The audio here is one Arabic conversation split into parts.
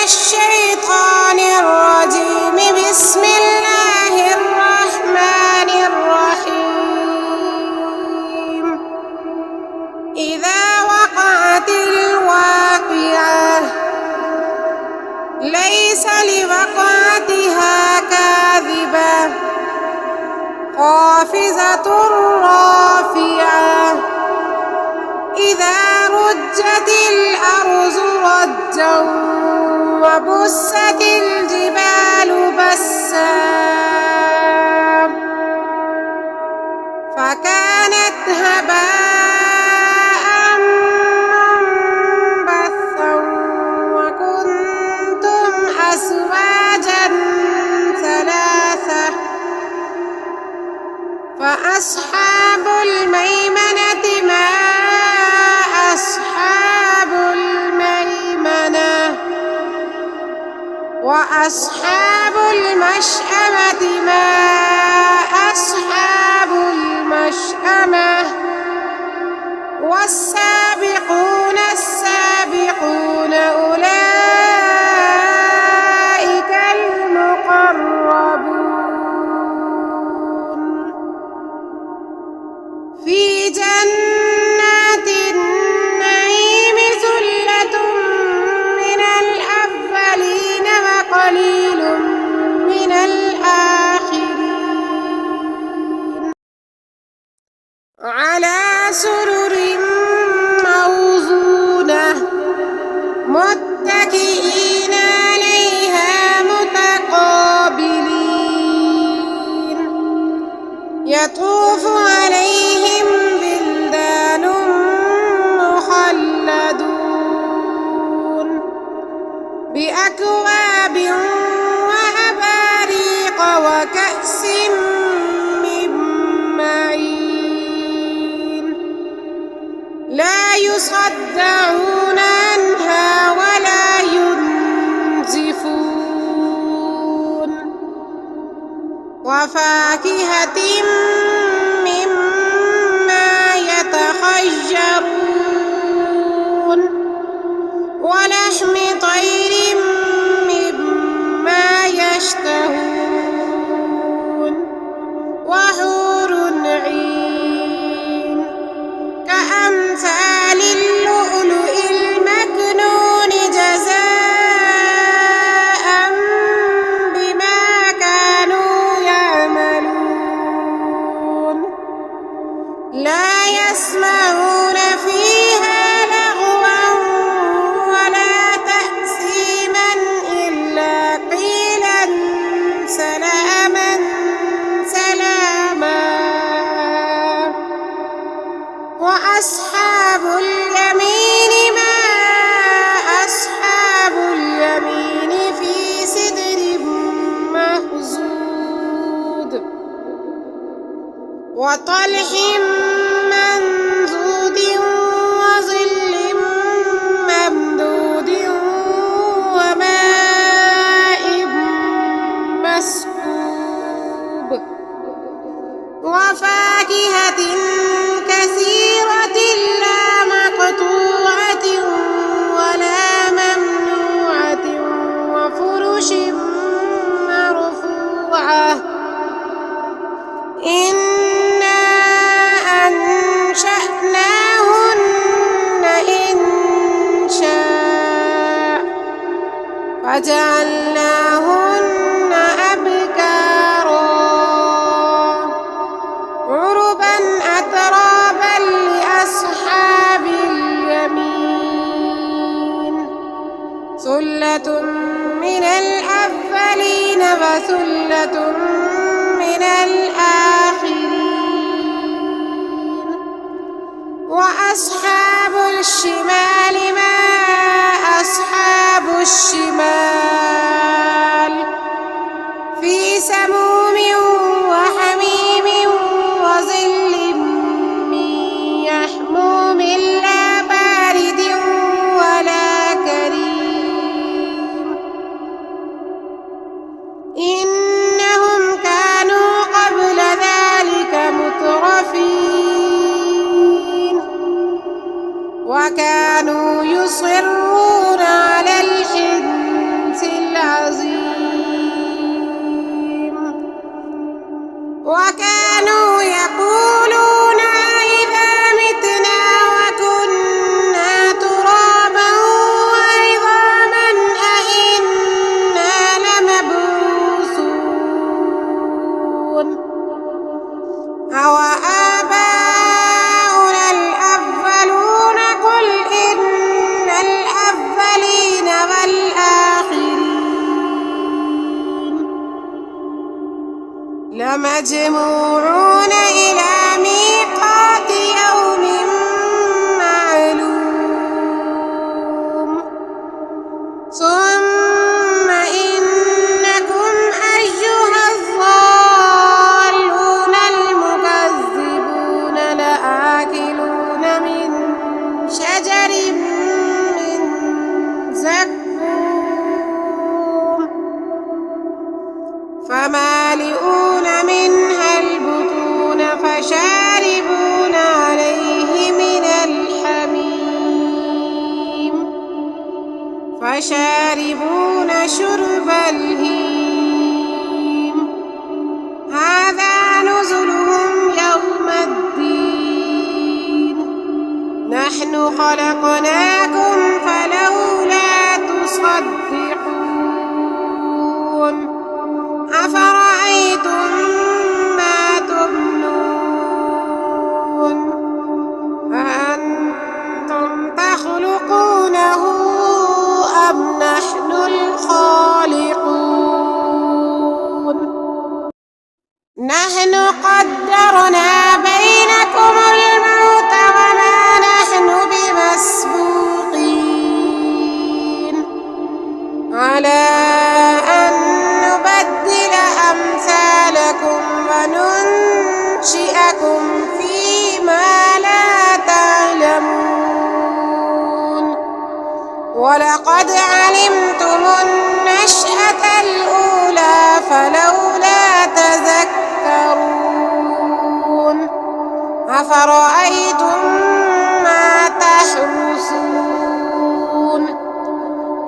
الشيطان الرجيم. بسم الله الرحمن الرحيم. إذا وقعت الواقعة ليس لوقعتها كاذبة خافضة رافعة. إذا رجت الأرض رجا وبست الجبال بسا فكانت هباء منبثا وكنتم أزواجا ثلاثة. فأصحاب الميمنة ما أصحاب الميمنة. وأصحاب المشأمة ما أصحاب المشأمة. والسابقون السابقون أولئك المقربون في جنات النعيم. ثلة من الأولين وقليل من الآخرين. على سرر موضونة متكئين عليها متقابلين. يطوف عليهم بلدان مخلدون بأكواب وأباريق وكأس من معين. لا يصدعون عنها ولا ينزفون. وفاكهة مما يتخيرون. ولحم طير مما يشتهون. وحور عين كأمثال اللؤلؤ المكنون جزاء بما كانوا يعملون. لا يسمعون فيها لغوا ولا تأثيما إلا قيلا سلاما سلاما. وأصحاب اليمين ما أصحاب اليمين في سدر مخضود وطلح منضود وظل ممدود وماء مسكوب. وفاكهة كثيرة لا مقطوعة ولا ممنوعة. وفرش مرفوعة. إنا أنشأناهن إنشاء فجعلناهن أبكارا عربا أترابا لأصحاب اليمين. ثلة من الأولين وثلة من الآخرين. وأصحاب الشمال ما أصحاب الشمال. في سموم وحميم وظل من يحموم لا بارد ولا كريم. إنهم كانوا قبل ذلك مترفين وكانوا يصرون على الحنث العظيم. وكانوا يقولون أئذا متنا وكنا ترابا وعظاما أئنا لمبعوثون أو آباؤنا الأولون قل إن الأولين والآخرين لمجموعون إلى ميقات يوم معلوم ثم إنكم أيها الضالون المكذبون لآكلون من شجر من زقوم فمالئون منها البطون فشاربون عليه من الحميم فشاربون شرب الهيم هذا نزلهم يوم الدين نحن خلقناكم فلولا تصدقون أفرأيتم ما تمنون أأنتم تخلقونه أم نحن الخالقون نحن قدرنا بينكم الموت وما نحن بمسبوقين على أن نبدل أمثالكم وننشئكم فيما لا تعلمون ولقد علمتم النشأة الأولى فلولا تذكرون أفرأيتم ما تحرثون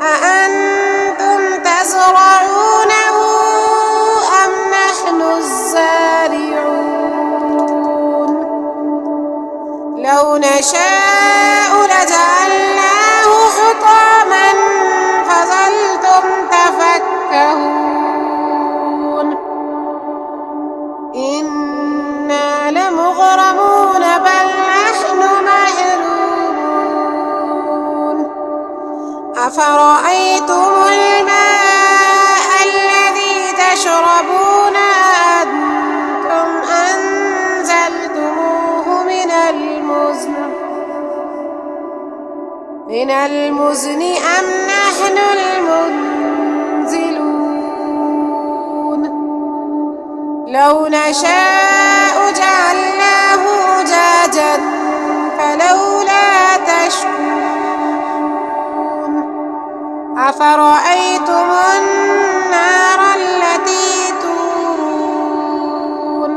أأنتم تزرعونه أم نحن الزارعون لو نشاء لجعلناه حطاما فظلتم تفكهون إنا لمغرمون بل نحن محرومون أفرأيتم الماء الذي تشربون أأنتم أنزلتموه من المزن أم نحن المنزلون لو نشاء جعلناه أجاجا فلولا تشكرون أفرأيتم النار التي تورون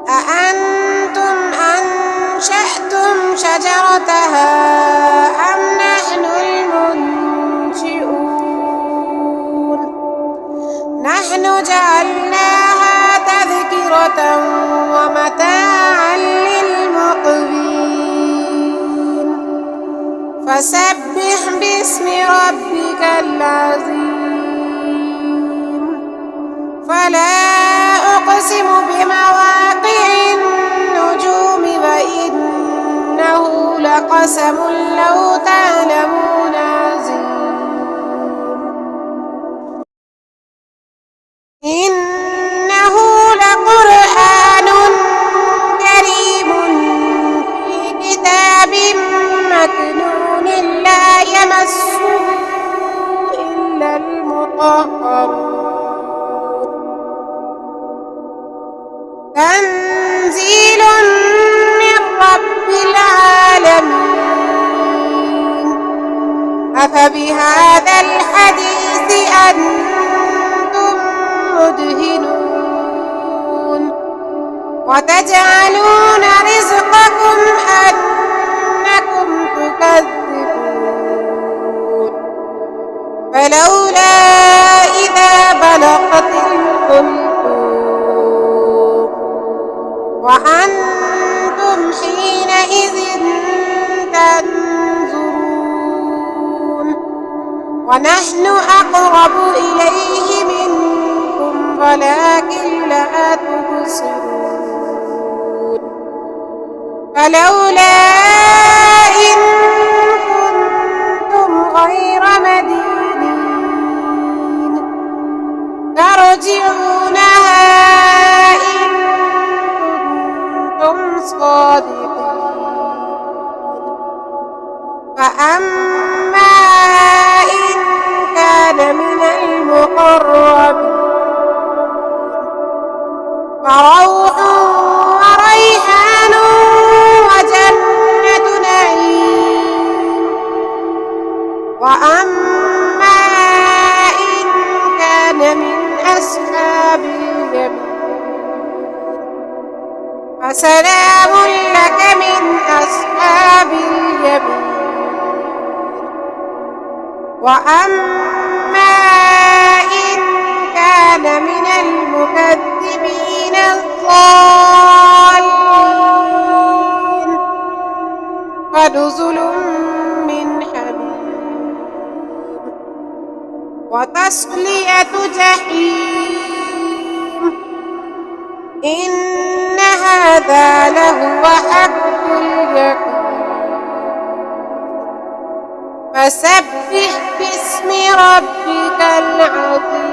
أأنتم أنشأتم شجرتها أم نحن المنشئون نحن جعلناها تذكرة ومتاعا للمقوين فسبح باسم ربك العظيم فلا أقسم بمواقع النجوم وإنه لقسم لو تعلمون عظيم إنه لقرآن كريم في كتاب مكنون لا يمسه إلا المطهرون تنزيل من رب العالمين أفبهذا الحديث أنتم مدهنون وتجعلون رزقكم أنكم تكذبون فلولا الحلقوم وأنتم حينئذ تنظرون ونحن أقرب إليه منكم ولكن لا تبصرون فلولا إن كنتم غير مدينين ترجعونها إن كنتم صادقين فأما إن كان من المقربين فروح وريحان وجنة نعيم وأما إن كان من أصحاب اليمين فسلام لك من أصحاب اليمين وأما إن كان من المكذبين الضالين فنزل من حميم وتصلية جحيم إن هذا لهو حق اليقين فسبح باسم ربك العظيم